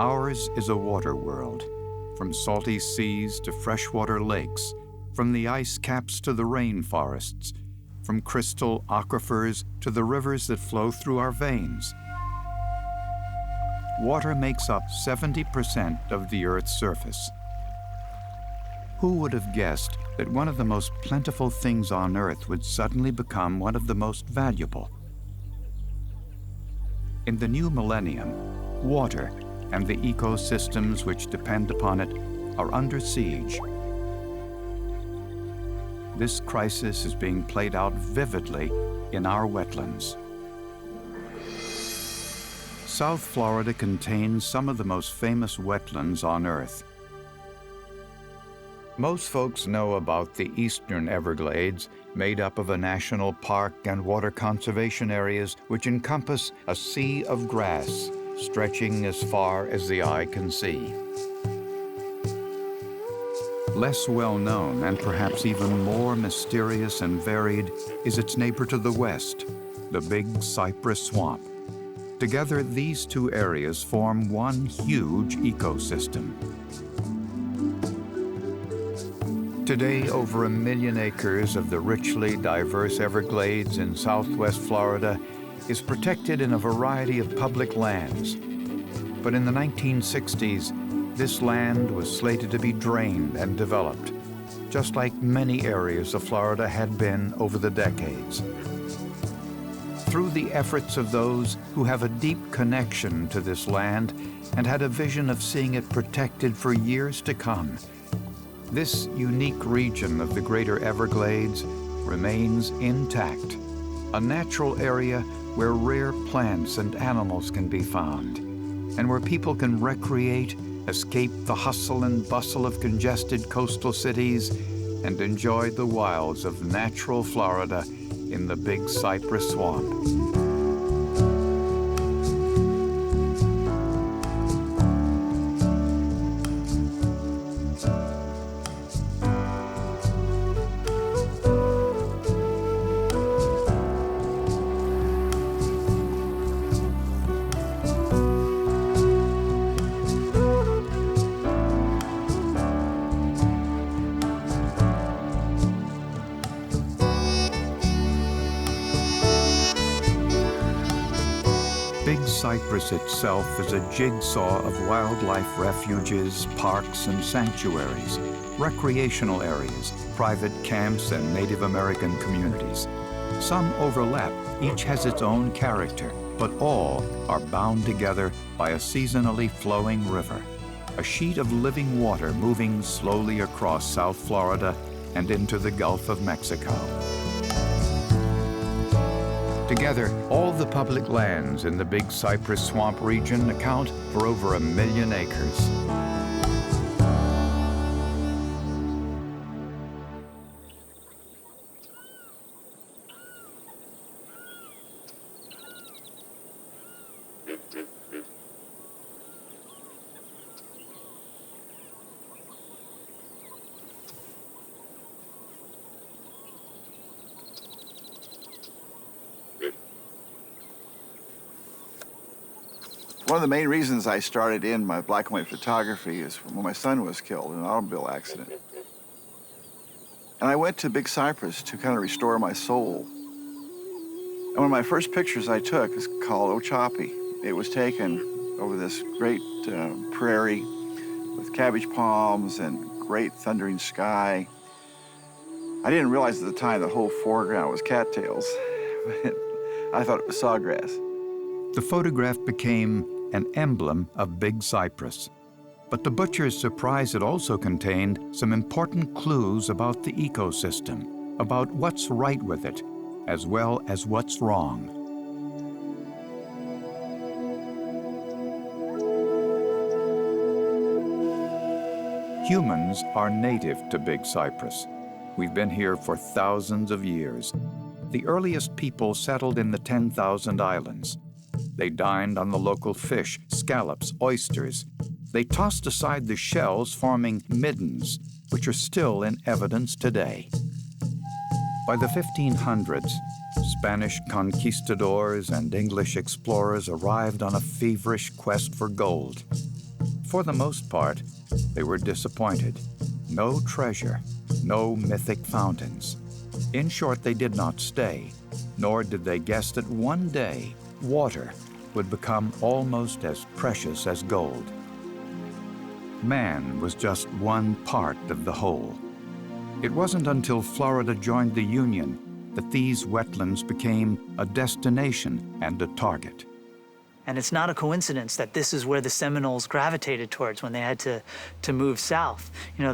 Ours is a water world, from salty seas to freshwater lakes, from the ice caps to the rainforests, from crystal aquifers to the rivers that flow through our veins. Water makes up 70% of the Earth's surface. Who would have guessed that one of the most plentiful things on Earth would suddenly become one of the most valuable? In the new millennium, water and the ecosystems which depend upon it are under siege. This crisis is being played out vividly in our wetlands. South Florida contains some of the most famous wetlands on Earth. Most folks know about the eastern Everglades, made up of a national park and water conservation areas which encompass a sea of grass stretching as far as the eye can see. Less well known and perhaps even more mysterious and varied is its neighbor to the west, the Big Cypress swamp. Together, these two areas form one huge ecosystem. Today, over 1 million acres of the richly diverse Everglades in southwest Florida is protected in a variety of public lands. But in the 1960s, this land was slated to be drained and developed, just like many areas of Florida had been over the decades. Through the efforts of those who have a deep connection to this land and had a vision of seeing it protected for years to come, this unique region of the greater Everglades remains intact, a natural area where rare plants and animals can be found, and where people can recreate, escape the hustle and bustle of congested coastal cities, and enjoy the wilds of natural Florida in the Big Cypress swamp. Big Cypress itself is a jigsaw of wildlife refuges, parks, and sanctuaries, recreational areas, private camps, and Native American communities. Some overlap, each has its own character, but all are bound together by a seasonally flowing river, a sheet of living water moving slowly across South Florida and into the Gulf of Mexico. Together, all the public lands in the Big Cypress swamp region account for over 1 million acres. One of the main reasons I started in my black and white photography is when my son was killed in an automobile accident. And I went to Big Cypress to kind of restore my soul. And one of my first pictures I took is called Ochopee. It was taken over this great prairie with cabbage palms and great thundering sky. I didn't realize at the time the whole foreground was cattails, but I thought it was sawgrass. The photograph became an emblem of Big Cypress. But to Butcher's surprise, it also contained some important clues about the ecosystem, about what's right with it, as well as what's wrong. Humans are native to Big Cypress. We've been here for thousands of years. The earliest people settled in the 10,000 islands. They dined on the local fish, scallops, oysters. They tossed aside the shells, forming middens, which are still in evidence today. By the 1500s, Spanish conquistadors and English explorers arrived on a feverish quest for gold. for the most part, they were disappointed. No treasure, no mythic fountains. In short, they did not stay, nor did they guess that one day water would become almost as precious as gold. Man was just one part of the whole. It wasn't until Florida joined the Union that these wetlands became a destination and a target. And it's not a coincidence that this is where the Seminoles gravitated towards when they had to move south. You know,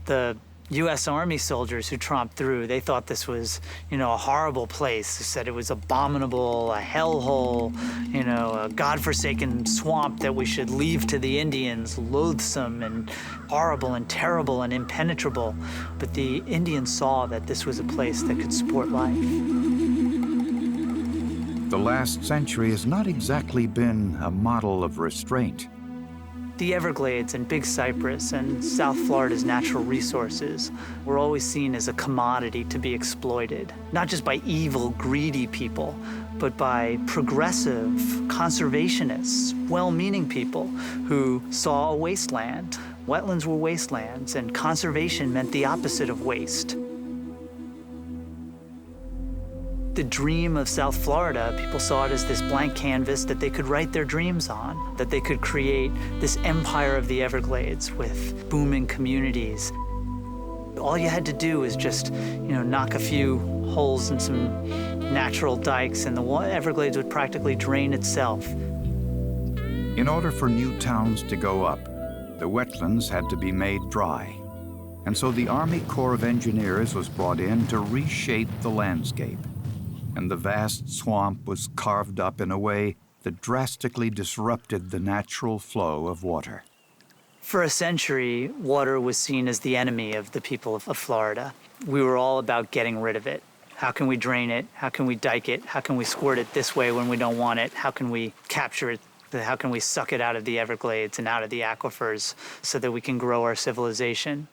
the U.S. Army soldiers who tromped through, they thought this was, you know, a horrible place. They said it was abominable, a hellhole, you know, a godforsaken swamp that we should leave to the Indians, loathsome and horrible and terrible and impenetrable. But the Indians saw that this was a place that could support life. The last century has not exactly been a model of restraint. The Everglades and Big Cypress and South Florida's natural resources were always seen as a commodity to be exploited, not just by evil, greedy people, but by progressive conservationists, well-meaning people who saw a wasteland. Wetlands were wastelands, and conservation meant the opposite of waste. The dream of South Florida, people saw it as this blank canvas that they could write their dreams on, that they could create this empire of the Everglades with booming communities. All you had to do was just, you know, knock a few holes in some natural dikes and the Everglades would practically drain itself. In order for new towns to go up, the wetlands had to be made dry. And so the Army Corps of Engineers was brought in to reshape the landscape. And the vast swamp was carved up in a way that drastically disrupted the natural flow of water. For a century, water was seen as the enemy of the people of Florida. We were all about getting rid of it. How can we drain it? How can we dike it? How can we squirt it this way when we don't want it? How can we capture it? How can we suck it out of the Everglades and out of the aquifers so that we can grow our civilization?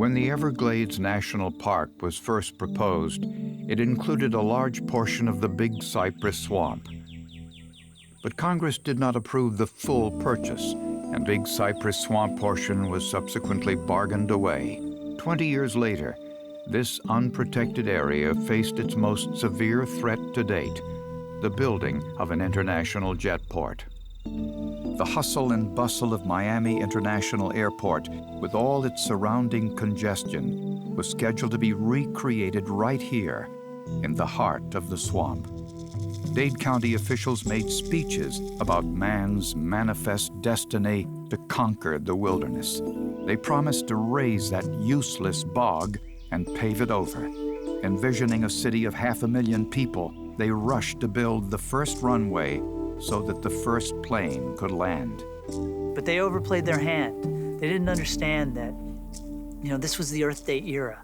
When the Everglades National Park was first proposed, it included a large portion of the Big Cypress swamp. But Congress did not approve the full purchase, and Big Cypress swamp portion was subsequently bargained away. 20 years later, this unprotected area faced its most severe threat to date, the building of an international jetport. The hustle and bustle of Miami International Airport, with all its surrounding congestion, was scheduled to be recreated right here, in the heart of the swamp. Dade County officials made speeches about man's manifest destiny to conquer the wilderness. They promised to raise that useless bog and pave it over. Envisioning a city of 500,000 people, they rushed to build the first runway so that the first plane could land. But they overplayed their hand. They didn't understand that, you know, this was the Earth Day era.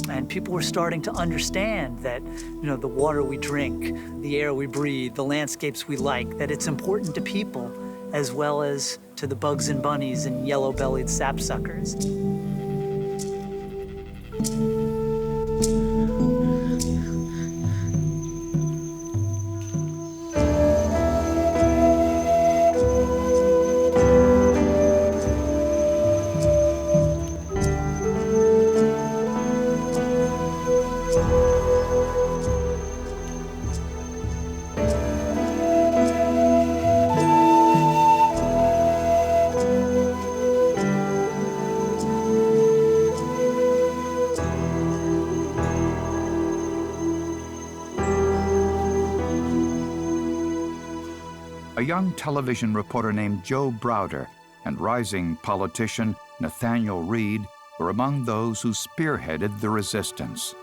And people were starting to understand that, you know, the water we drink, the air we breathe, the landscapes we like, that it's important to people as well as to the bugs and bunnies and yellow-bellied sapsuckers. A young television reporter named Joe Browder and rising politician Nathaniel Reed were among those who spearheaded the resistance.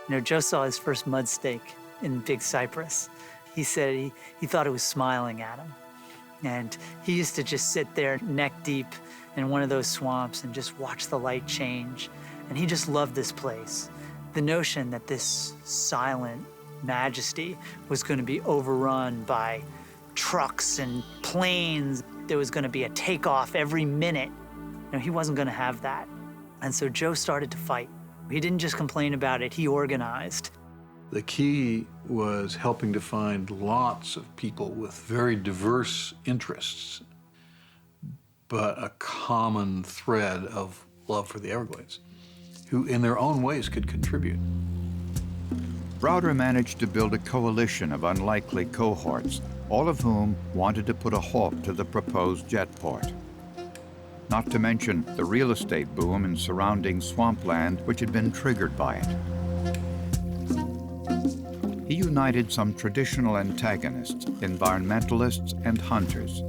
You know, Joe saw his first mud stake in Big Cypress. He said he thought it was smiling at him. And he used to just sit there neck deep in one of those swamps and just watch the light change. And he just loved this place. The notion that this silent majesty was going to be overrun by trucks and planes, there was going to be a takeoff every minute. You know, he wasn't going to have that. And so Joe started to fight. He didn't just complain about it, he organized. The key was helping to find lots of people with very diverse interests, but a common thread of love for the Everglades, who in their own ways could contribute. Browder managed to build a coalition of unlikely cohorts, all of whom wanted to put a halt to the proposed jetport. Not to mention the real estate boom in surrounding swampland which had been triggered by it. He united some traditional antagonists, environmentalists and hunters,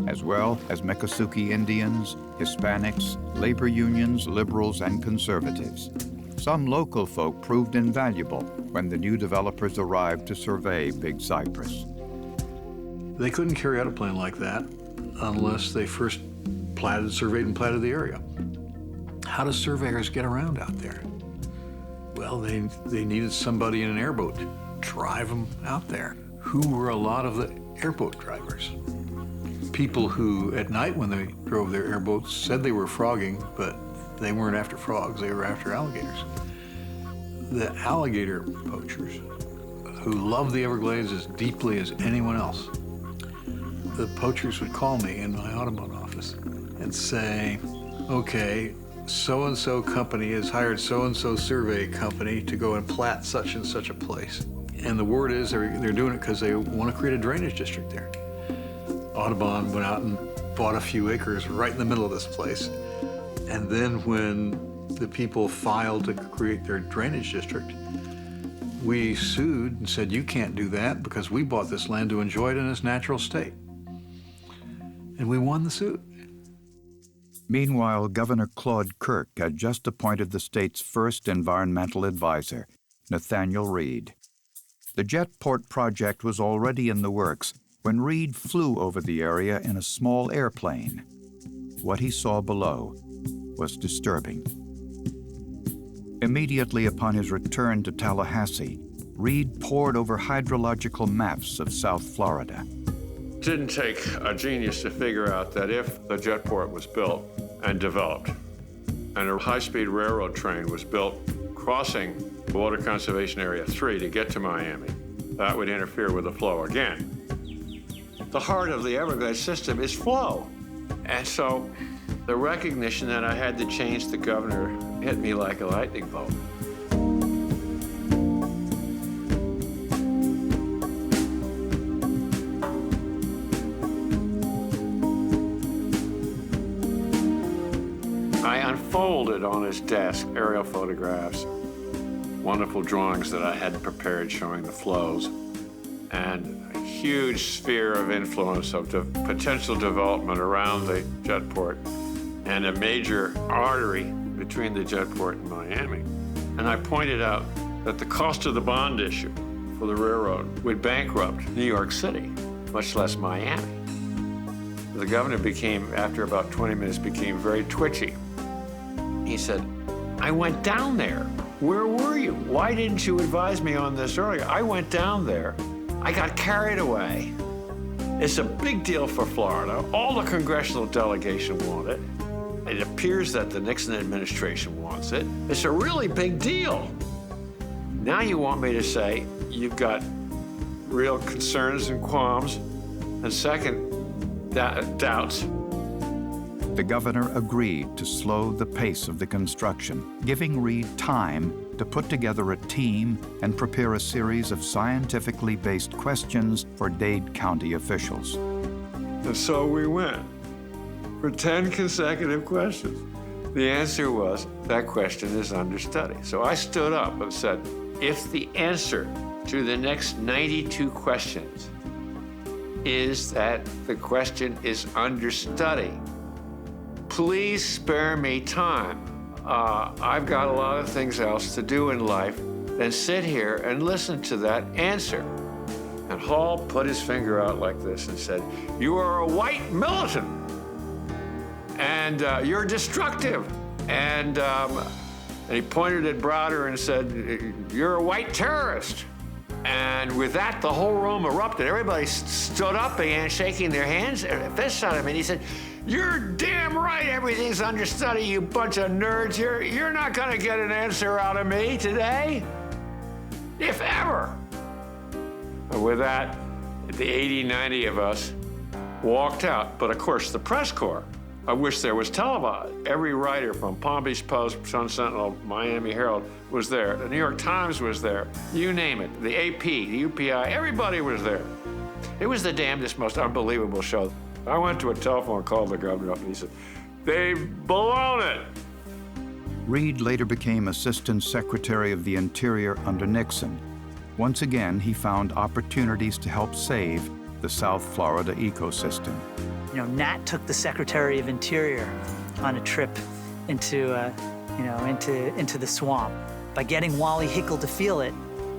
as well as Miccosukee Indians, Hispanics, labor unions, liberals, and conservatives. Some local folk proved invaluable when the new developers arrived to survey Big Cypress. They couldn't carry out a plan like that unless they first surveyed and platted the area. How do surveyors get around out there? Well, they needed somebody in an airboat to drive them out there. Who were a lot of the airboat drivers? People who, at night when they drove their airboats, said they were frogging, but they weren't after frogs, they were after alligators. The alligator poachers, who loved the Everglades as deeply as anyone else, the poachers would call me in my Audubon office and say, okay, so-and-so company has hired so-and-so survey company to go and plat such and such a place. And the word is they're doing it because they want to create a drainage district there. Audubon went out and bought a few acres right in the middle of this place. And then when the people filed to create their drainage district, we sued and said, you can't do that because we bought this land to enjoy it in its natural state. And we won the suit. Meanwhile, Governor Claude Kirk had just appointed the state's first environmental advisor, Nathaniel Reed. The jetport project was already in the works when Reed flew over the area in a small airplane. What he saw below was disturbing. Immediately upon his return to Tallahassee, Reed pored over hydrological maps of South Florida. It didn't take a genius to figure out that if the jetport was built and developed, and a high-speed railroad train was built crossing Water Conservation Area 3 to get to Miami, that would interfere with the flow again. The heart of the Everglades system is flow. And so the recognition that I had to change the governor hit me like a lightning bolt. I unfolded on his desk aerial photographs, wonderful drawings that I had prepared showing the flows, and a huge sphere of influence of the potential development around the jetport and a major artery between the jetport and Miami. And I pointed out that the cost of the bond issue for the railroad would bankrupt New York City, much less Miami. The governor became, after about 20 minutes, became very twitchy. He said, I went down there. Where were you? Why didn't you advise me on this earlier? I went down there. I got carried away. It's a big deal for Florida. All the congressional delegation want it. It appears that the Nixon administration wants it. It's a really big deal. Now you want me to say you've got real concerns and qualms, and second, doubts. The governor agreed to slow the pace of the construction, giving Reed time to put together a team and prepare a series of scientifically based questions for Dade County officials. And so we went for 10 consecutive questions. The answer was, that question is under study. So I stood up and said, if the answer to the next 92 questions is that the question is under study, please spare me time. I've got a lot of things else to do in life than sit here and listen to that answer. And Hall put his finger out like this and said, you are a white militant, and you're destructive. And he pointed at Browder and said, you're a white terrorist. And with that, the whole room erupted. Everybody stood up, began shaking their hands and fists at him, and he said, you're damn right everything's under study, you bunch of nerds. You're not gonna get an answer out of me today. if ever. And with that, the 80, 90 of us walked out. But of course, the press corps, I wish there was televised. Every writer from Palm Beach Post, Sun Sentinel, Miami Herald was there. The New York Times was there. You name it. The AP, the UPI, everybody was there. It was the damnedest, most unbelievable show. I went to a telephone call to the governor up, and he said, "They've blown it." Reed later became Assistant Secretary of the Interior under Nixon. Once again, he found opportunities to help save the South Florida ecosystem. You know, Nat took the Secretary of Interior on a trip into the swamp. By getting Wally Hickel to feel it,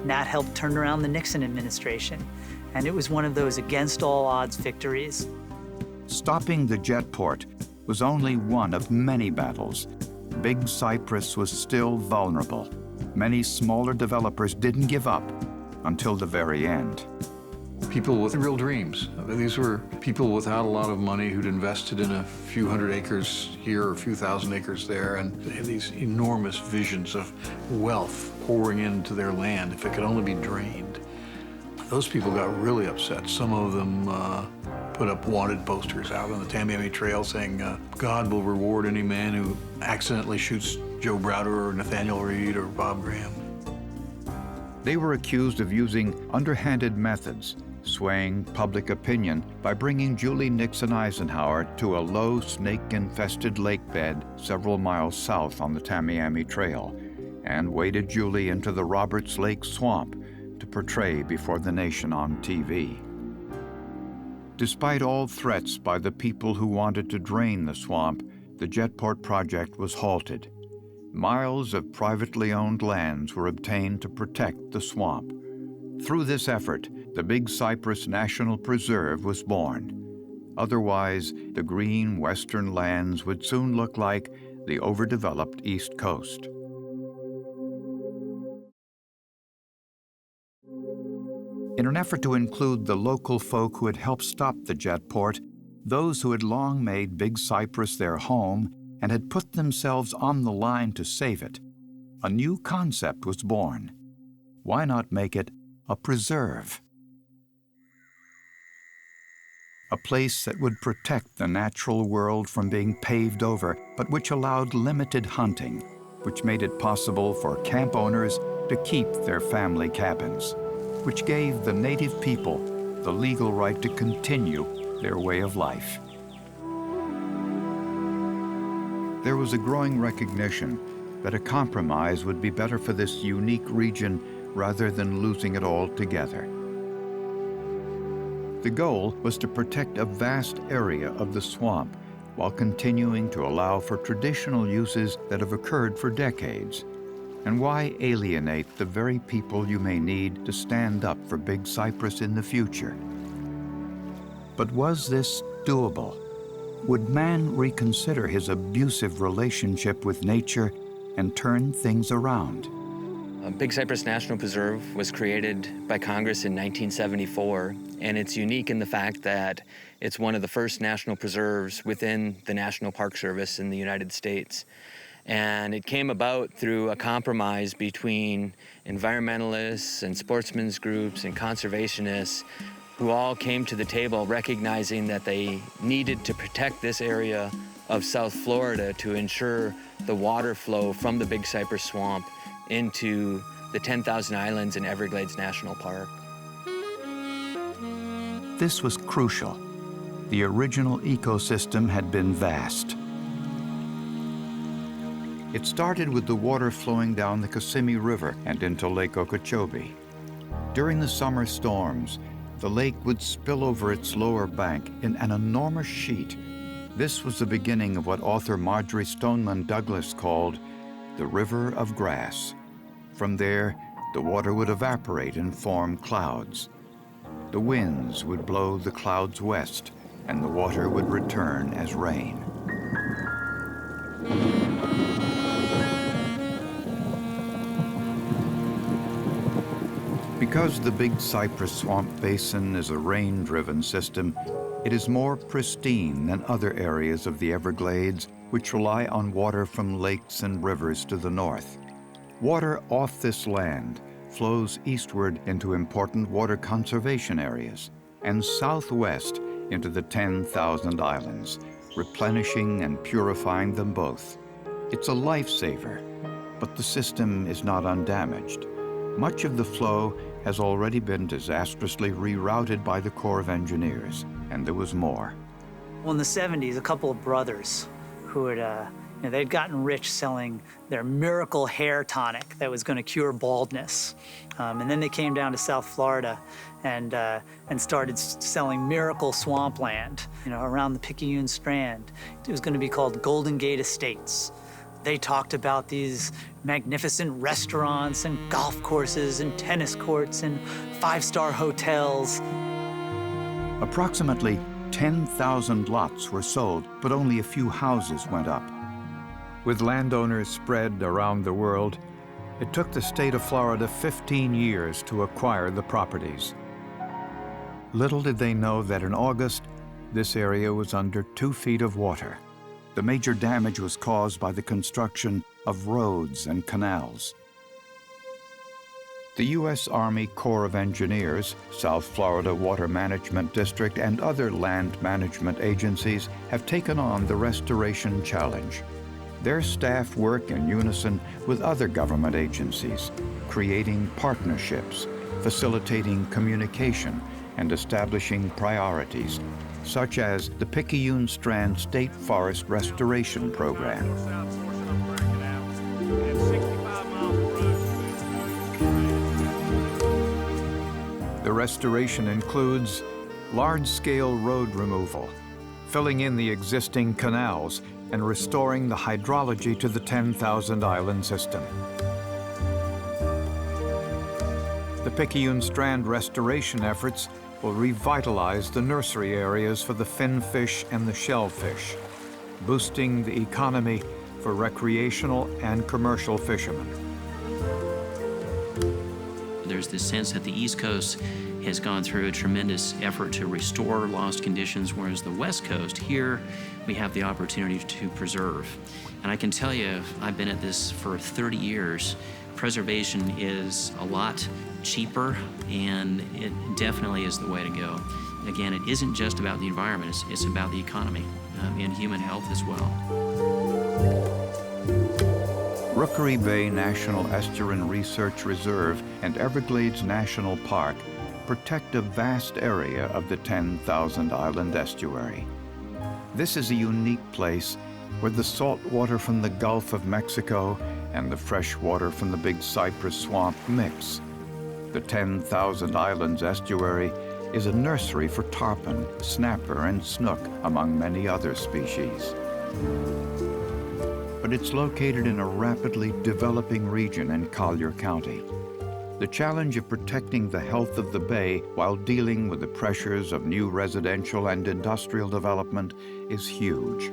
Nat helped turn around the Nixon administration. And it was one of those against all odds victories. Stopping the jetport was only one of many battles. Big Cypress was still vulnerable. Many smaller developers didn't give up until the very end. People with real dreams. These were people without a lot of money who'd invested in a few hundred acres here or a few thousand acres there, and they had these enormous visions of wealth pouring into their land if it could only be drained. Those people got really upset. Some of them put up wanted posters out on the Tamiami Trail saying, God will reward any man who accidentally shoots Joe Browder or Nathaniel Reed or Bob Graham. They were accused of using underhanded methods, swaying public opinion by bringing Julie Nixon Eisenhower to a low snake-infested lake bed several miles south on the Tamiami Trail, and waded Julie into the Roberts Lake swamp to portray before the nation on TV. Despite all threats by the people who wanted to drain the swamp, the jetport project was halted. Miles of privately owned lands were obtained to protect the swamp. Through this effort, the Big Cypress National Preserve was born. Otherwise, the green western lands would soon look like the overdeveloped East Coast. In an effort to include the local folk who had helped stop the jetport, those who had long made Big Cypress their home and had put themselves on the line to save it, a new concept was born. Why not make it a preserve? A place that would protect the natural world from being paved over, but which allowed limited hunting, which made it possible for camp owners to keep their family cabins, which gave the native people the legal right to continue their way of life. There was a growing recognition that a compromise would be better for this unique region rather than losing it altogether. The goal was to protect a vast area of the swamp while continuing to allow for traditional uses that have occurred for decades. And why alienate the very people you may need to stand up for Big Cypress in the future? But was this doable? Would man reconsider his abusive relationship with nature and turn things around? Big Cypress National Preserve was created by Congress in 1974, and it's unique in the fact that it's one of the first national preserves within the National Park Service in the United States. And it came about through a compromise between environmentalists and sportsmen's groups and conservationists who all came to the table recognizing that they needed to protect this area of South Florida to ensure the water flow from the Big Cypress Swamp into the 10,000 Islands in Everglades National Park. This was crucial. The original ecosystem had been vast. It started with the water flowing down the Kissimmee River and into Lake Okeechobee. During the summer storms, the lake would spill over its lower bank in an enormous sheet. This was the beginning of what author Marjorie Stoneman Douglas called the River of Grass. From there, the water would evaporate and form clouds. The winds would blow the clouds west, and the water would return as rain. Because the Big Cypress Swamp Basin is a rain-driven system, it is more pristine than other areas of the Everglades, which rely on water from lakes and rivers to the north. Water off this land flows eastward into important water conservation areas and southwest into the 10,000 islands, replenishing and purifying them both. It's a lifesaver, but the system is not undamaged. Much of the flow has already been disastrously rerouted by the Corps of Engineers, and there was more. Well, in the 70s, a couple of brothers who had, they'd gotten rich selling their miracle hair tonic that was going to cure baldness. And then they came down to South Florida and started selling miracle swampland, around the Picayune Strand. It was going to be called Golden Gate Estates. They talked about these magnificent restaurants and golf courses and tennis courts and five-star hotels. Approximately 10,000 lots were sold, but only a few houses went up. With landowners spread around the world, it took the state of Florida 15 years to acquire the properties. Little did they know that in August, this area was under 2 feet of water. The major damage was caused by the construction of roads and canals. The U.S. Army Corps of Engineers, South Florida Water Management District, and other land management agencies have taken on the restoration challenge. Their staff work in unison with other government agencies, creating partnerships, facilitating communication, and establishing priorities, such as the Picayune Strand State Forest Restoration Program. The restoration includes large-scale road removal, filling in the existing canals, and restoring the hydrology to the 10,000 island system. The Picayune Strand restoration efforts will revitalize the nursery areas for the finfish and the shellfish, boosting the economy for recreational and commercial fishermen. There's this sense that the East Coast has gone through a tremendous effort to restore lost conditions, whereas the West Coast, here, we have the opportunity to preserve. And I can tell you, I've been at this for 30 years. Preservation is a lot cheaper, and it definitely is the way to go. Again, it isn't just about the environment, it's about the economy and human health as well. Rookery Bay National Estuarine Research Reserve and Everglades National Park protect a vast area of the 10,000 island estuary. This is a unique place where the salt water from the Gulf of Mexico and the fresh water from the Big Cypress swamp mix. The 10,000 Islands estuary is a nursery for tarpon, snapper, and snook, among many other species. But it's located in a rapidly developing region in Collier County. The challenge of protecting the health of the bay while dealing with the pressures of new residential and industrial development is huge.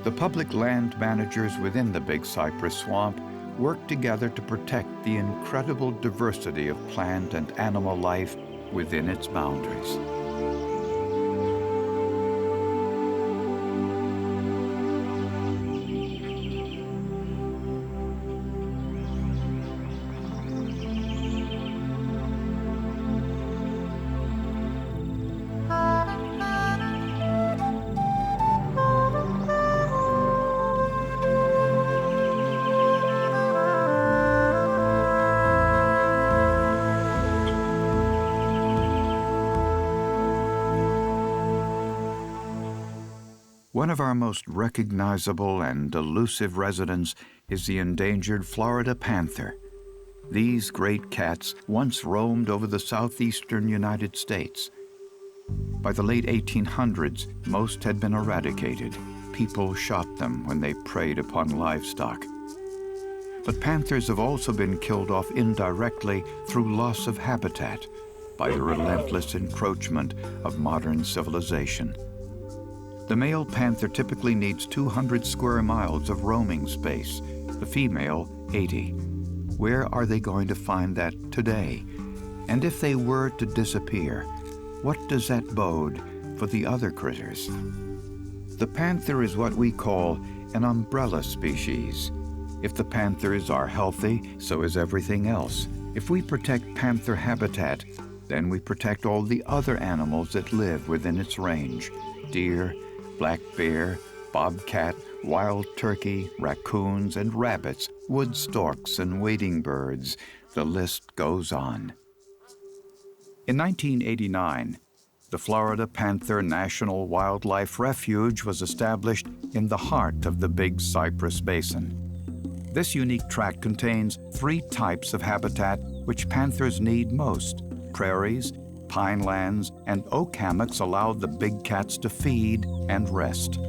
The public land managers within the Big Cypress Swamp work together to protect the incredible diversity of plant and animal life within its boundaries. One of our most recognizable and elusive residents is the endangered Florida panther. These great cats once roamed over the southeastern United States. By the late 1800s, most had been eradicated. People shot them when they preyed upon livestock. But panthers have also been killed off indirectly through loss of habitat by the relentless encroachment of modern civilization. The male panther typically needs 200 square miles of roaming space, the female 80. Where are they going to find that today? And if they were to disappear, what does that bode for the other critters. The panther is what we call an umbrella species. If the panthers are healthy, so is everything else. If we protect panther habitat, then we protect all the other animals that live within its range: deer, black bear, bobcat, wild turkey, raccoons and rabbits, wood storks and wading birds. The list goes on. In 1989, the Florida Panther National Wildlife Refuge was established in the heart of the Big Cypress Basin. This unique tract contains 3 types of habitat which panthers need most: prairies, pinelands, and oak hammocks allow the big cats to feed and rest.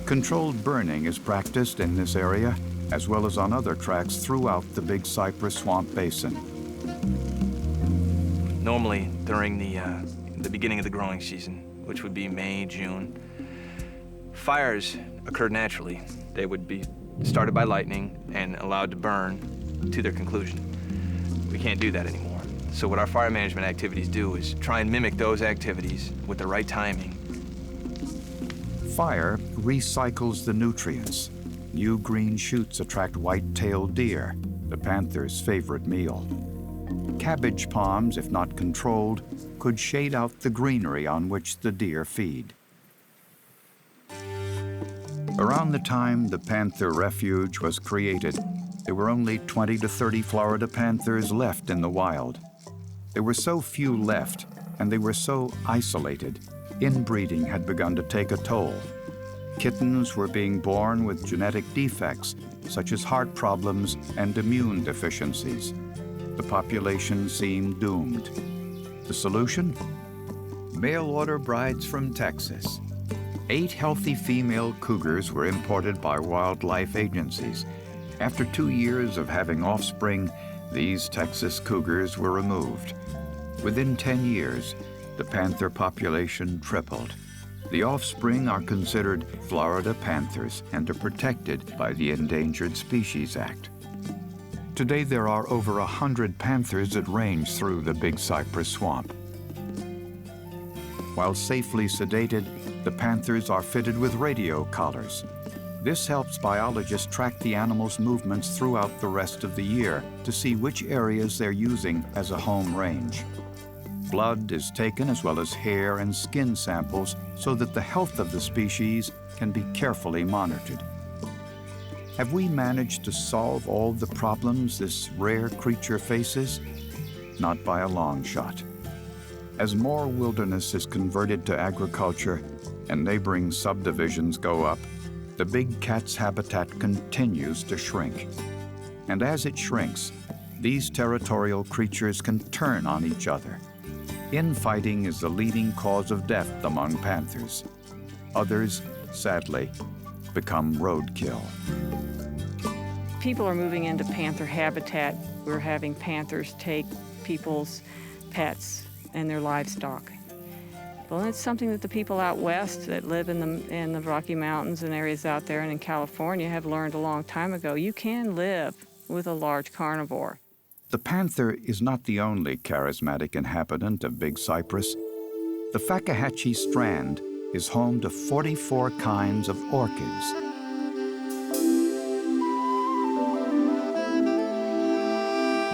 Controlled burning is practiced in this area, as well as on other tracts throughout the Big Cypress Swamp Basin. Normally, during the beginning of the growing season, which would be May, June, fires occurred naturally. They would be started by lightning and allowed to burn to their conclusion. We can't do that anymore. So what our fire management activities do is try and mimic those activities with the right timing. Fire recycles the nutrients. New green shoots attract white-tailed deer, the panther's favorite meal. Cabbage palms, if not controlled, could shade out the greenery on which the deer feed. Around the time the Panther Refuge was created, there were only 20 to 30 Florida panthers left in the wild. There were so few left, and they were so isolated, inbreeding had begun to take a toll. Kittens were being born with genetic defects, such as heart problems and immune deficiencies. The population seemed doomed. The solution? Mail-order brides from Texas. 8 healthy female cougars were imported by wildlife agencies. After 2 years of having offspring, these Texas cougars were removed. Within 10 years, the panther population tripled. The offspring are considered Florida panthers and are protected by the Endangered Species Act. Today, there are over 100 panthers that range through the Big Cypress Swamp. While safely sedated, the panthers are fitted with radio collars. This helps biologists track the animals' movements throughout the rest of the year to see which areas they're using as a home range. Blood is taken as well as hair and skin samples so that the health of the species can be carefully monitored. Have we managed to solve all the problems this rare creature faces? Not by a long shot. As more wilderness is converted to agriculture and neighboring subdivisions go up, the big cat's habitat continues to shrink. And as it shrinks, these territorial creatures can turn on each other. Infighting is the leading cause of death among panthers. Others, sadly, become roadkill. People are moving into panther habitat. We're having panthers take people's pets and their livestock. Well, it's something that the people out west that live in the Rocky Mountains and areas out there and in California have learned a long time ago. You can live with a large carnivore. The panther is not the only charismatic inhabitant of Big Cypress. The Fakahatchee Strand is home to 44 kinds of orchids.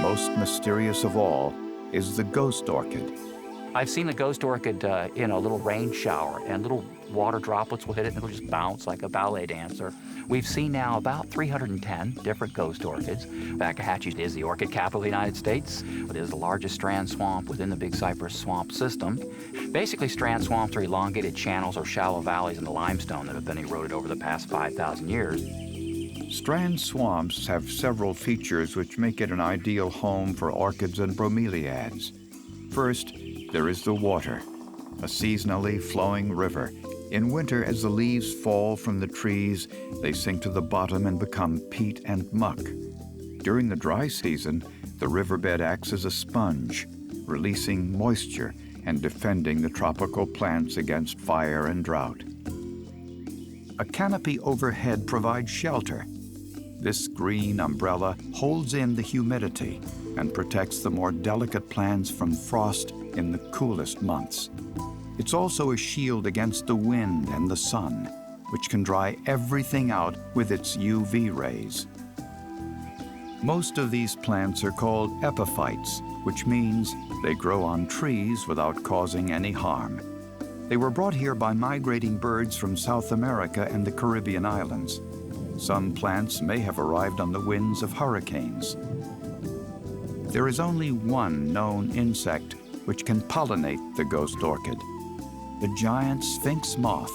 Most mysterious of all is the ghost orchid. I've seen the ghost orchid in a little rain shower, and little water droplets will hit it and it'll just bounce like a ballet dancer. We've seen now about 310 different ghost orchids. Fakahatchee is the orchid capital of the United States. It is the largest strand swamp within the Big Cypress swamp system. Basically, strand swamps are elongated channels or shallow valleys in the limestone that have been eroded over the past 5,000 years. Strand swamps have several features which make it an ideal home for orchids and bromeliads. First, there is the water, a seasonally flowing river. In winter, as the leaves fall from the trees, they sink to the bottom and become peat and muck. During the dry season, the riverbed acts as a sponge, releasing moisture and defending the tropical plants against fire and drought. A canopy overhead provides shelter. This green umbrella holds in the humidity and protects the more delicate plants from frost in the coolest months. It's also a shield against the wind and the sun, which can dry everything out with its UV rays. Most of these plants are called epiphytes, which means they grow on trees without causing any harm. They were brought here by migrating birds from South America and the Caribbean islands. Some plants may have arrived on the winds of hurricanes. There is only one known insect which can pollinate the ghost orchid, the giant sphinx moth.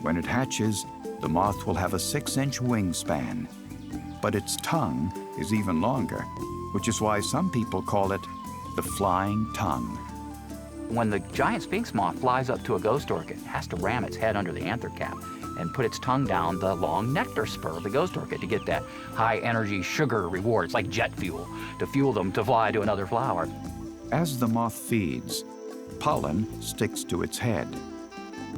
When it hatches, the moth will have a 6-inch wingspan, but its tongue is even longer, which is why some people call it the flying tongue. When the giant sphinx moth flies up to a ghost orchid, it has to ram its head under the anther cap and put its tongue down the long nectar spur of the ghost orchid to get that high-energy sugar reward. It's like jet fuel to fuel them to fly to another flower. As the moth feeds, pollen sticks to its head.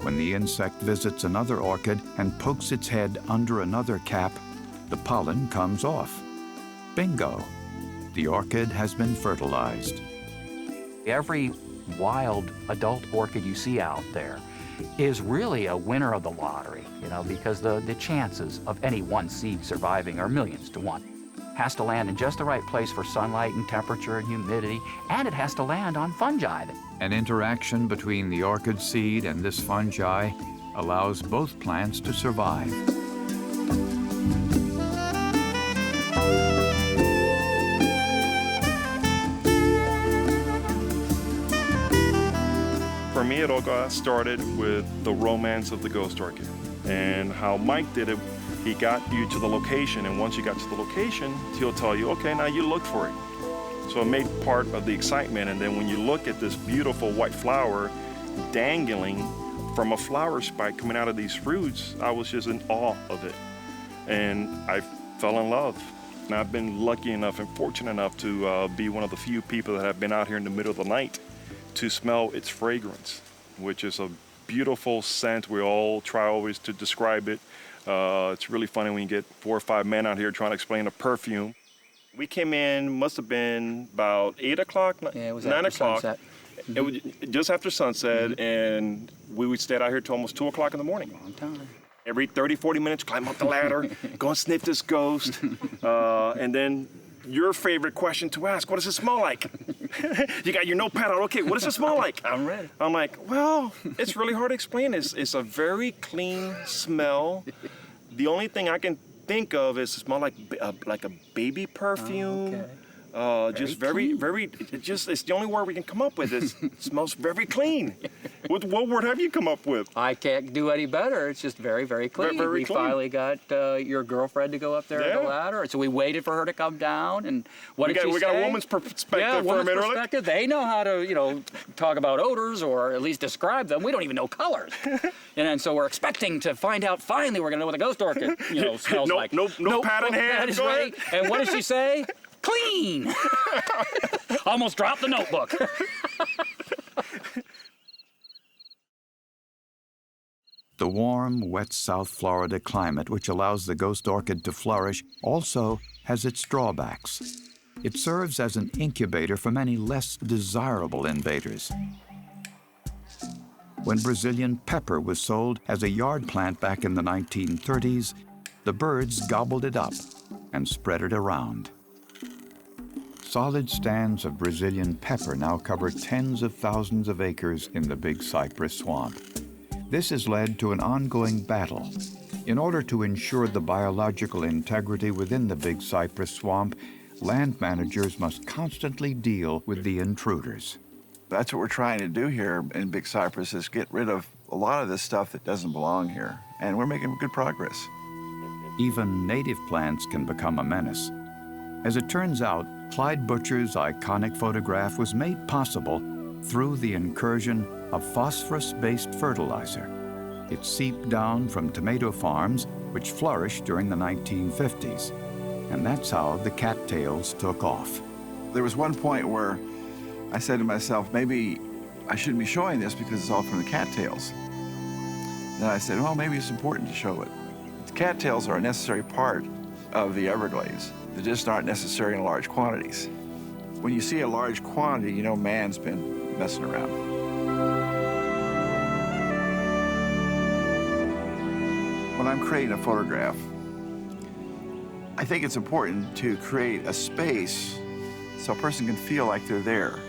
When the insect visits another orchid and pokes its head under another cap, the pollen comes off. Bingo! The orchid has been fertilized. Every wild adult orchid you see out there is really a winner of the lottery, because the chances of any one seed surviving are millions to one. Has to land in just the right place for sunlight and temperature and humidity, and it has to land on fungi. An interaction between the orchid seed and this fungi allows both plants to survive. For me, it all got started with the romance of the ghost orchid and how Mike did it. He got you to the location, and once you got to the location, he'll tell you, okay, now you look for it. So it made part of the excitement, and then when you look at this beautiful white flower dangling from a flower spike coming out of these fruits, I was just in awe of it. And I fell in love. And I've been lucky enough and fortunate enough to be one of the few people that have been out here in the middle of the night to smell its fragrance, which is a beautiful scent. We all try always to describe it. It's really funny when you get 4 or 5 men out here trying to explain a perfume. We came in, must have been about 8 o'clock, yeah, it was 9 after o'clock. sunset. It was just after sunset, and we stayed out here till almost 2 o'clock in the morning. Long time. Every 30, 40 minutes, climb up the ladder, go and sniff this ghost, and then your favorite question to ask, what does it smell like? You got your notepad out, okay, what does it smell like? I'm ready. I'm like, well, it's really hard to explain. It's a very clean smell. The only thing I can think of is it smell like a baby perfume. Okay. Just very, it's the only word we can come up with. It smells very clean. What word have you come up with? I can't do any better. It's just very, very clean. Very we clean. finally got your girlfriend to go up there on the ladder. So we waited for her to come down. And what did she say? We got a woman's perspective yeah, for a minute. Perspective. They know how to, talk about odors or at least describe them. We don't even know colors. and so we're expecting to find out finally we're going to know what a ghost orchid, smells like. No pad in hand. That is right. And what does she say? Clean! Almost dropped the notebook. The warm, wet South Florida climate, which allows the ghost orchid to flourish, also has its drawbacks. It serves as an incubator for many less desirable invaders. When Brazilian pepper was sold as a yard plant back in the 1930s, the birds gobbled it up and spread it around. Solid stands of Brazilian pepper now cover tens of thousands of acres in the Big Cypress swamp. This has led to an ongoing battle. In order to ensure the biological integrity within the Big Cypress swamp, land managers must constantly deal with the intruders. That's what we're trying to do here in Big Cypress, is get rid of a lot of this stuff that doesn't belong here. And we're making good progress. Even native plants can become a menace. As it turns out, Clyde Butcher's iconic photograph was made possible through the incursion of phosphorus-based fertilizer. It seeped down from tomato farms, which flourished during the 1950s. And that's how the cattails took off. There was one point where I said to myself, maybe I shouldn't be showing this because it's all from the cattails. Then I said, well, maybe it's important to show it. The cattails are a necessary part of the Everglades. They just aren't necessary in large quantities. When you see a large quantity, you know man's been messing around. When I'm creating a photograph, I think it's important to create a space so a person can feel like they're there.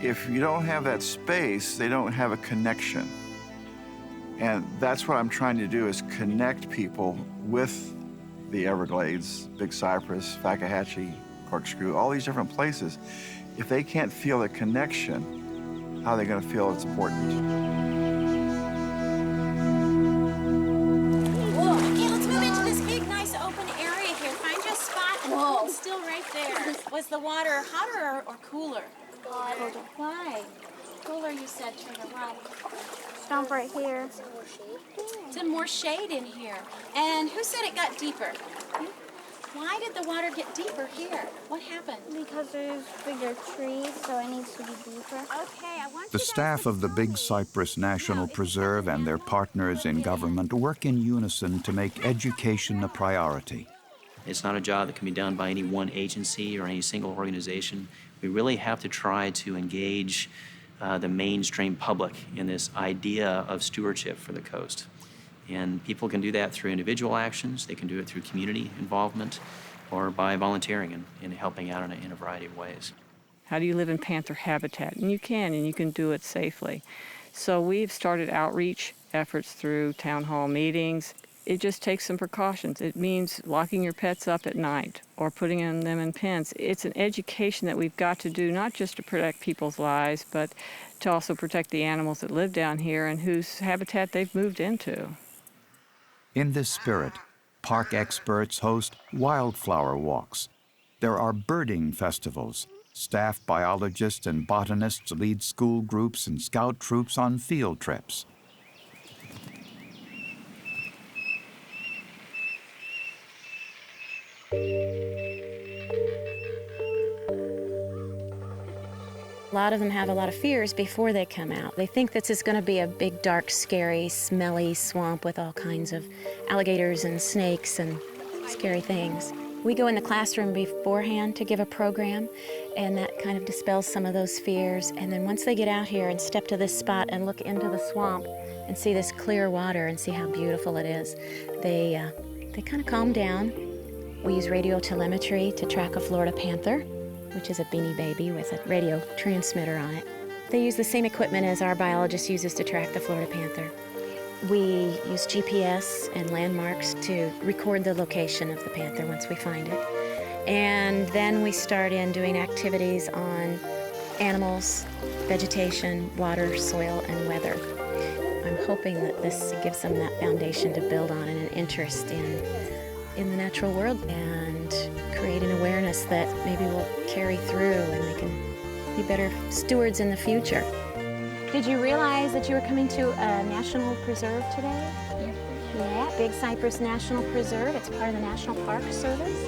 If you don't have that space, they don't have a connection. And that's what I'm trying to do, is connect people with the Everglades, Big Cypress, Fakahatchee, Corkscrew, all these different places. If they can't feel the connection, how are they going to feel it's important? Whoa. Okay, let's move into this big, nice open area here. Find your spot and hold still right there. Was the water hotter or cooler? Colder. Why? Cooler, you said, Trigger. Why? Stomp right here. It's more shade in here. And who said it got deeper? Why did the water get deeper here? What happened? Because there's bigger trees, so it needs to be deeper. Okay, I want The staff of the Big Cypress National Preserve and their partners in government work in unison to make education a priority. It's not a job that can be done by any one agency or any single organization. We really have to try to engage the mainstream public in this idea of stewardship for the coast. And people can do that through individual actions, they can do it through community involvement, or by volunteering and helping out in a variety of ways. How do you live in panther habitat? And you can do it safely. So we've started outreach efforts through town hall meetings. It just takes some precautions. It means locking your pets up at night or putting them in pens. It's an education that we've got to do, not just to protect people's lives, but to also protect the animals that live down here and whose habitat they've moved into. In this spirit, park experts host wildflower walks. There are birding festivals. Staff biologists and botanists lead school groups and scout troops on field trips. A lot of them have a lot of fears before they come out. They think this is going to be a big, dark, scary, smelly swamp with all kinds of alligators and snakes and scary things. We go in the classroom beforehand to give a program, and that kind of dispels some of those fears. And then once they get out here and step to this spot and look into the swamp and see this clear water and see how beautiful it is, they kind of calm down. We use radio telemetry to track a Florida panther, which is a beanie baby with a radio transmitter on it. They use the same equipment as our biologist uses to track the Florida panther. We use GPS and landmarks to record the location of the panther once we find it. And then we start in doing activities on animals, vegetation, water, soil, and weather. I'm hoping that this gives them that foundation to build on and an interest in the natural world and create an awareness that maybe will carry through and they can be better stewards in the future. Did you realize that you were coming to a national preserve today? Yeah, Big Cypress National Preserve. It's part of the National Park Service.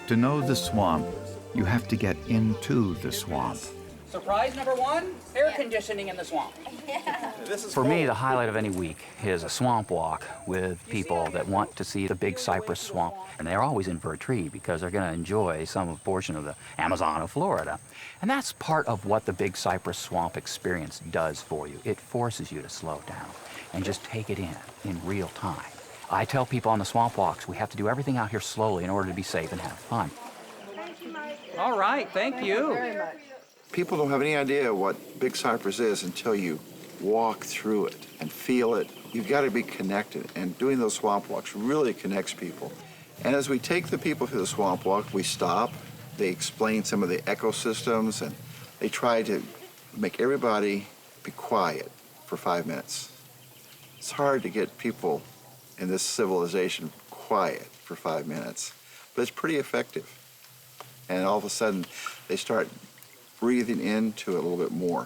To know the swamp, you have to get into the swamp. Surprise number one, air conditioning in the swamp. For me, the highlight of any week is a swamp walk with people that want to see the Big Cypress swamp. And they're always in for a treat because they're going to enjoy some portion of the Amazon of Florida. And that's part of what the Big Cypress swamp experience does for you. It forces you to slow down and just take it in real time. I tell people on the swamp walks, we have to do everything out here slowly in order to be safe and have fun. All right, thank you. Very much. People don't have any idea what Big Cypress is until you walk through it and feel it. You've got to be connected, and doing those swamp walks really connects people. And as we take the people through the swamp walk, we stop. They explain some of the ecosystems, and they try to make everybody be quiet for 5 minutes. It's hard to get people in this civilization quiet for 5 minutes, but it's pretty effective. And all of a sudden, they start breathing into it a little bit more.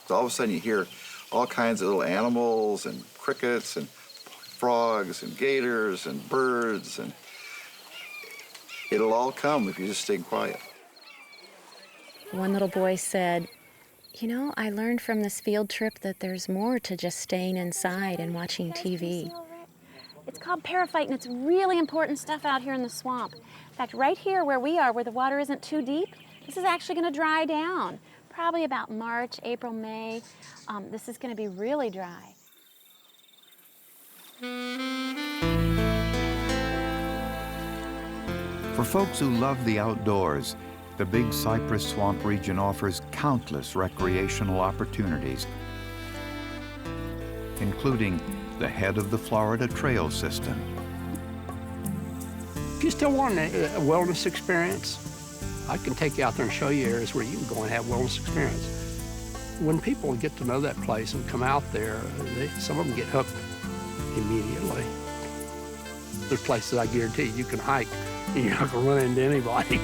So all of a sudden you hear all kinds of little animals and crickets and frogs and gators and birds, and it'll all come if you just stay quiet. One little boy said, "You know, I learned from this field trip that there's more to just staying inside and watching TV." It's called paraphyte, and it's really important stuff out here in the swamp. In fact, right here where we are, where the water isn't too deep, this is actually going to dry down. Probably about March, April, May. This is going to be really dry. For folks who love the outdoors, the Big Cypress Swamp region offers countless recreational opportunities, including the head of the Florida Trail System. If you still want a wellness experience, I can take you out there and show you areas where you can go and have wellness experience. When people get to know that place and come out there, some of them get hooked immediately. There's places I guarantee you can hike and you're not going to run into anybody.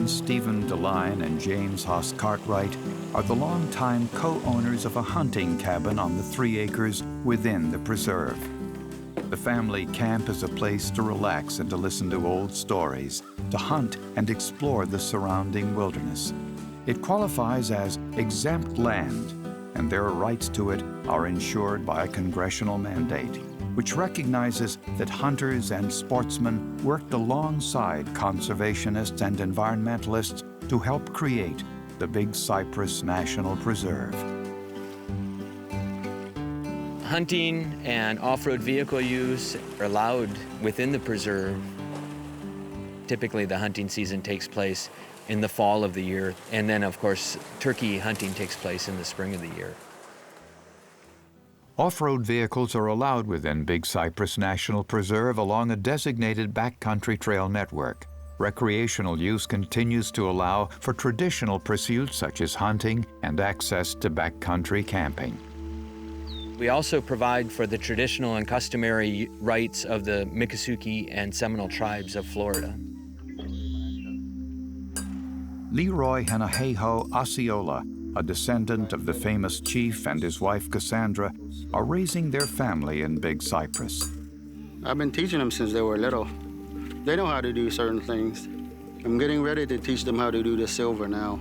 Stephen DeLine and James Haas Cartwright are the longtime co-owners of a hunting cabin on the 3 acres within the preserve. The family camp is a place to relax and to listen to old stories, to hunt and explore the surrounding wilderness. It qualifies as exempt land, and their rights to it are ensured by a congressional mandate, which recognizes that hunters and sportsmen worked alongside conservationists and environmentalists to help create the Big Cypress National Preserve. Hunting and off-road vehicle use are allowed within the preserve. Typically, the hunting season takes place in the fall of the year, and then, of course, turkey hunting takes place in the spring of the year. Off-road vehicles are allowed within Big Cypress National Preserve along a designated backcountry trail network. Recreational use continues to allow for traditional pursuits such as hunting and access to backcountry camping. We also provide for the traditional and customary rights of the Miccosukee and Seminole tribes of Florida. Leroy Henaheho Osceola, a descendant of the famous chief, and his wife Cassandra, are raising their family in Big Cypress. I've been teaching them since they were little. They know how to do certain things. I'm getting ready to teach them how to do the silver now.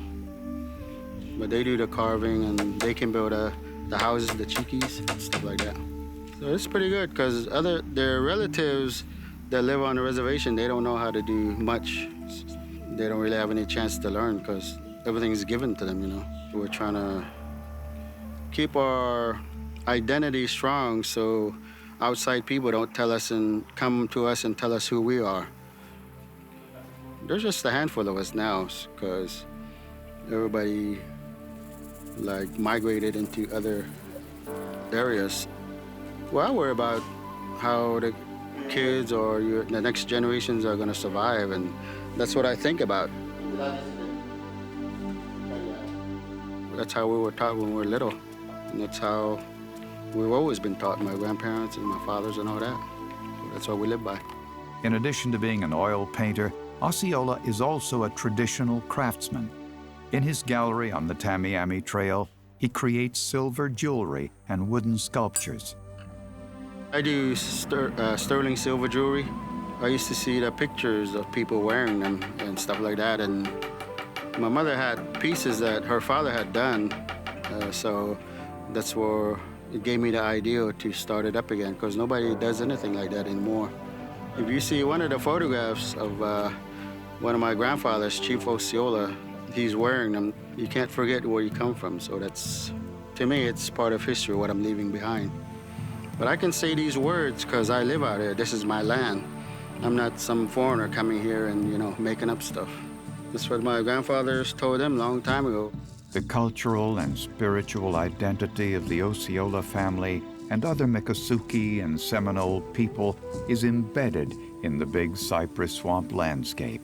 But they do the carving, and they can build the houses, the chikis, stuff like that. So it's pretty good, because their relatives that live on the reservation, they don't know how to do much. they don't really have any chance to learn because everything's given to them, you know. We're trying to keep our identity strong so outside people don't tell us and come to us and tell us who we are. There's just a handful of us now because everybody like migrated into other areas. Well, I worry about how the kids or the next generations are going to survive, and that's what I think about. That's how we were taught when we were little, and that's how we've always been taught, my grandparents and my fathers and all that. That's what we live by. In addition to being an oil painter, Osceola is also a traditional craftsman. In his gallery on the Tamiami Trail, he creates silver jewelry and wooden sculptures. I do sterling silver jewelry. I used to see the pictures of people wearing them and stuff like that, and my mother had pieces that her father had done, so that's where it gave me the idea to start it up again, because nobody does anything like that anymore. If you see one of the photographs of one of my grandfathers, Chief Osceola, he's wearing them. You can't forget where you come from, so that's, to me, it's part of history, what I'm leaving behind. But I can say these words because I live out here. This is my land. I'm not some foreigner coming here and, you know, making up stuff. That's what my grandfathers told them a long time ago. The cultural and spiritual identity of the Osceola family and other Miccosukee and Seminole people is embedded in the Big Cypress swamp landscape.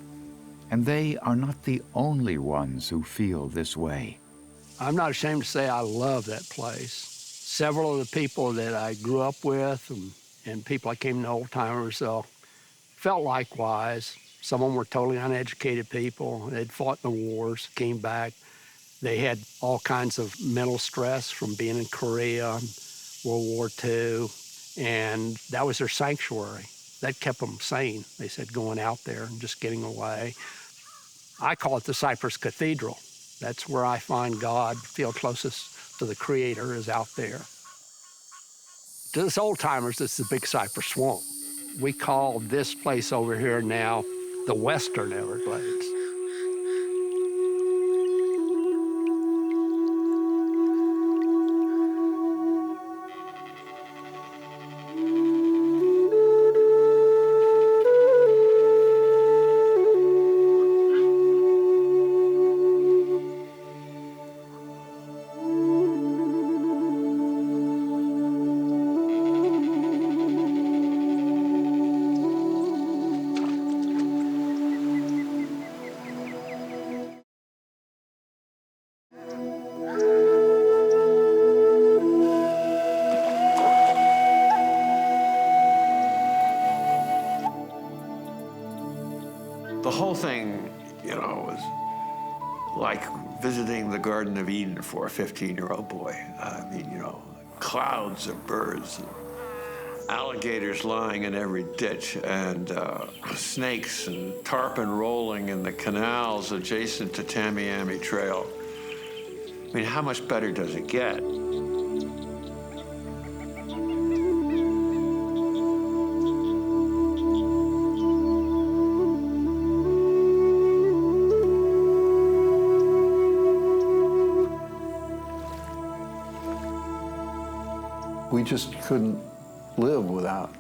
And they are not the only ones who feel this way. I'm not ashamed to say I love that place. Several of the people that I grew up with and people I came to know, old-timers, felt likewise. Some of them were totally uneducated people. They'd fought in the wars, came back. They had all kinds of mental stress from being in Korea, World War II, and that was their sanctuary. That kept them sane, they said, going out there and just getting away. I call it the Cypress Cathedral. That's where I find God, feel closest to the Creator, is out there. To us old-timers, it's the Big Cypress Swamp. We call this place over here now the Western Everglades. The whole thing, you know, was like visiting the Garden of Eden for a 15-year-old boy. I mean, you know, clouds of birds, and alligators lying in every ditch, and snakes and tarpon rolling in the canals adjacent to Tamiami Trail. I mean, how much better does it get? We just couldn't live without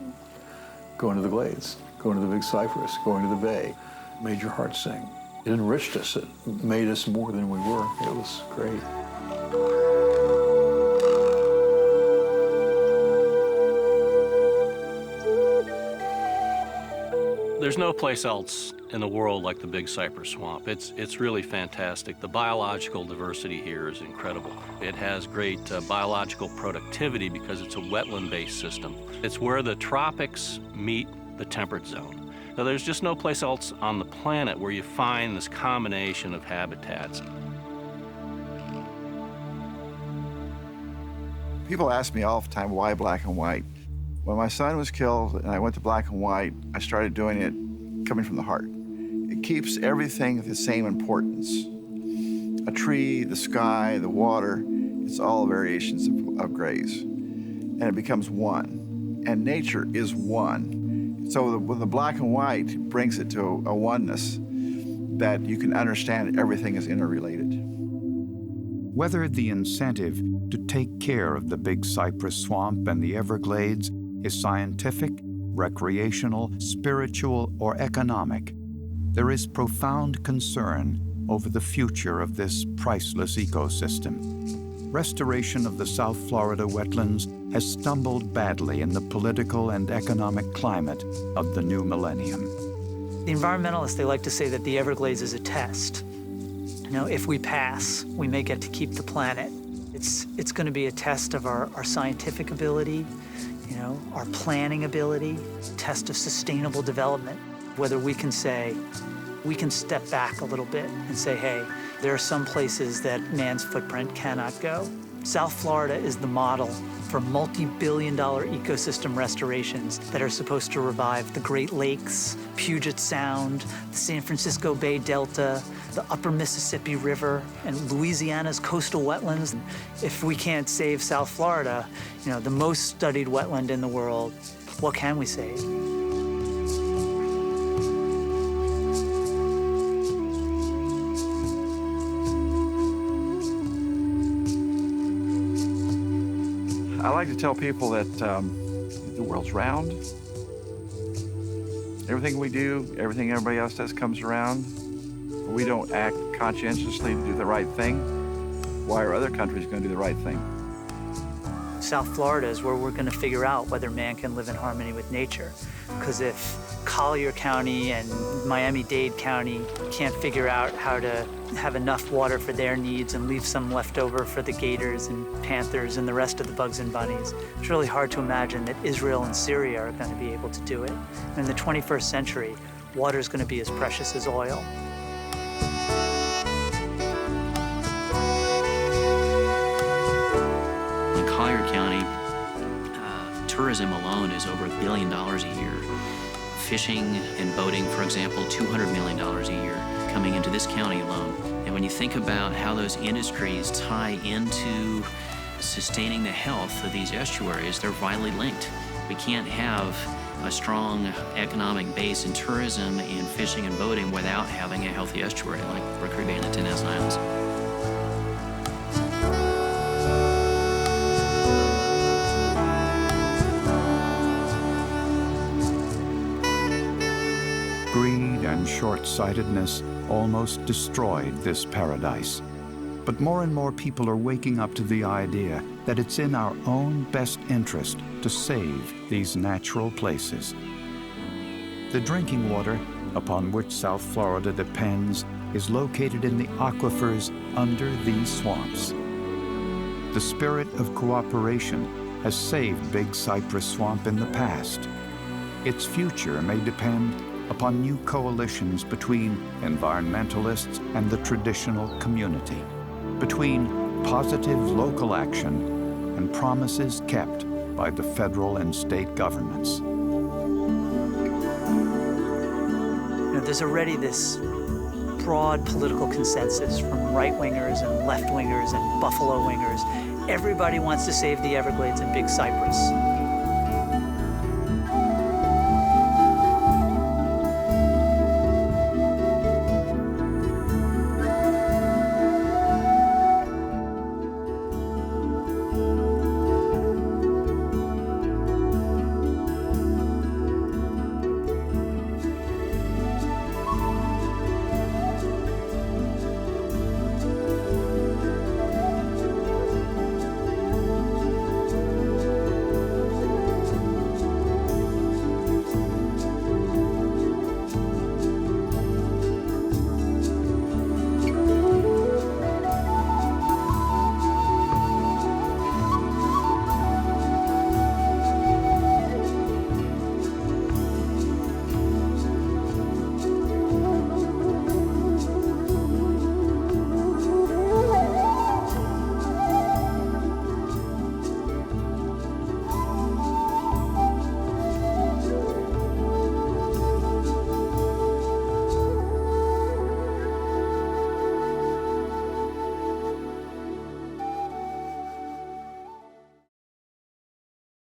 going to the Glades, going to the Big Cypress, going to the Bay. It made your heart sing. It enriched us. It made us more than we were. It was great. There's no place else in the world like the Big Cypress Swamp. It's really fantastic. The biological diversity here is incredible. It has great biological productivity because it's a wetland-based system. It's where the tropics meet the temperate zone. Now, there's just no place else on the planet where you find this combination of habitats. People ask me all the time, why black and white? When my son was killed and I went to black and white, I started doing it coming from the heart. It keeps everything the same importance. A tree, the sky, the water, it's all variations of grays. And it becomes one. And nature is one. So when the black and white brings it to a oneness, that you can understand everything is interrelated. Whether the incentive to take care of the Big Cypress swamp and the Everglades is scientific, recreational, spiritual, or economic, there is profound concern over the future of this priceless ecosystem. Restoration of the South Florida wetlands has stumbled badly in the political and economic climate of the new millennium. The environmentalists, they like to say that the Everglades is a test. You know, if we pass, we may get to keep the planet. It's going to be a test of our scientific ability, you know, our planning ability, test of sustainable development, whether we can say, we can step back a little bit and say, hey, there are some places that man's footprint cannot go. South Florida is the model for multi-billion-dollar ecosystem restorations that are supposed to revive the Great Lakes, Puget Sound, the San Francisco Bay Delta, the upper Mississippi River, and Louisiana's coastal wetlands. If we can't save South Florida, you know, the most studied wetland in the world, what can we save? I like to tell people that the world's round. Everything we do, everything everybody else does comes around. We don't act conscientiously to do the right thing. Why are other countries going to do the right thing? South Florida is where we're going to figure out whether man can live in harmony with nature. Because if Collier County and Miami-Dade County can't figure out how to have enough water for their needs and leave some left over for the gators and panthers and the rest of the bugs and bunnies, it's really hard to imagine that Israel and Syria are going to be able to do it. In the 21st century, water is going to be as precious as oil. In Collier County, tourism alone is over $1 billion a year. Fishing and boating, for example, $200 million a year coming into this county alone. And when you think about how those industries tie into sustaining the health of these estuaries, they're vitally linked. We can't have a strong economic base in tourism and fishing and boating without having a healthy estuary like Rookery Bay and the Tenasserim Islands. Greed and short-sightedness almost destroyed this paradise. But more and more people are waking up to the idea that it's in our own best interest to save these natural places. The drinking water upon which South Florida depends is located in the aquifers under these swamps. The spirit of cooperation has saved Big Cypress Swamp in the past. Its future may depend upon new coalitions between environmentalists and the traditional community, between positive local action and promises kept by the federal and state governments. You know, there's already this broad political consensus from right-wingers and left-wingers and buffalo-wingers. Everybody wants to save the Everglades and Big Cypress.